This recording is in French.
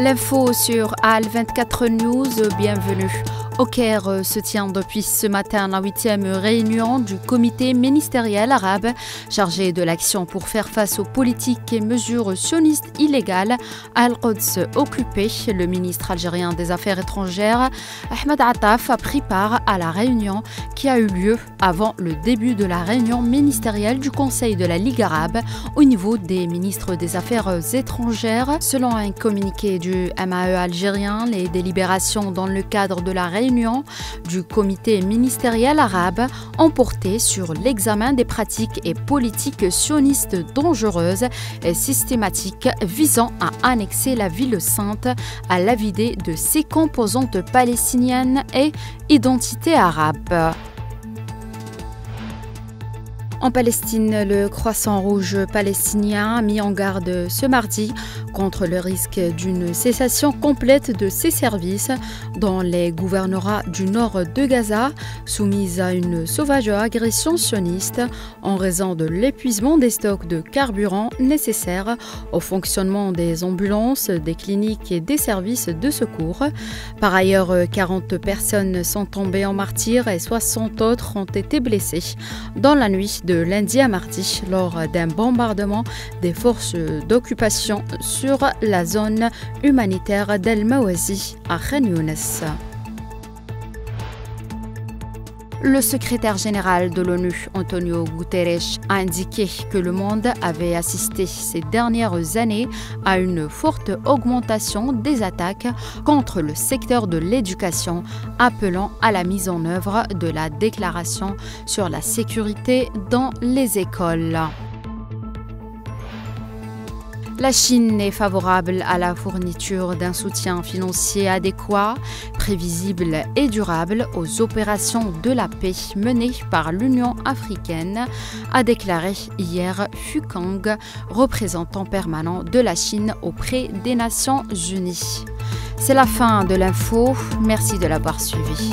L'info sur AL24 News, bienvenue. Au Caire se tient depuis ce matin la 8e réunion du comité ministériel arabe chargé de l'action pour faire face aux politiques et mesures sionistes illégales à Al-Quds occupé. Le ministre algérien des Affaires étrangères, Ahmed Attaf, a pris part à la réunion qui a eu lieu avant le début de la réunion ministérielle du Conseil de la Ligue arabe au niveau des ministres des Affaires étrangères. Selon un communiqué du MAE algérien, les délibérations dans le cadre de la réunion du comité ministériel arabe ont porté sur l'examen des pratiques et politiques sionistes dangereuses et systématiques visant à annexer la ville sainte à la vidée de ses composantes palestiniennes et identité arabe. En Palestine, le Croissant Rouge palestinien a mis en garde ce mardi contre le risque d'une cessation complète de ses services dans les gouvernorats du nord de Gaza, soumis à une sauvage agression sioniste en raison de l'épuisement des stocks de carburant nécessaires au fonctionnement des ambulances, des cliniques et des services de secours. Par ailleurs, 40 personnes sont tombées en martyrs et 60 autres ont été blessées dans la nuit de lundi à mardi lors d'un bombardement des forces d'occupation sur la zone humanitaire d'El Mawazi à Khan Younes. Le secrétaire général de l'ONU, Antonio Guterres, a indiqué que le monde avait assisté ces dernières années à une forte augmentation des attaques contre le secteur de l'éducation, appelant à la mise en œuvre de la déclaration sur la sécurité dans les écoles. La Chine est favorable à la fourniture d'un soutien financier adéquat, prévisible et durable aux opérations de la paix menées par l'Union africaine, a déclaré hier Fu Kang, représentant permanent de la Chine auprès des Nations Unies. C'est la fin de l'info. Merci de l'avoir suivi.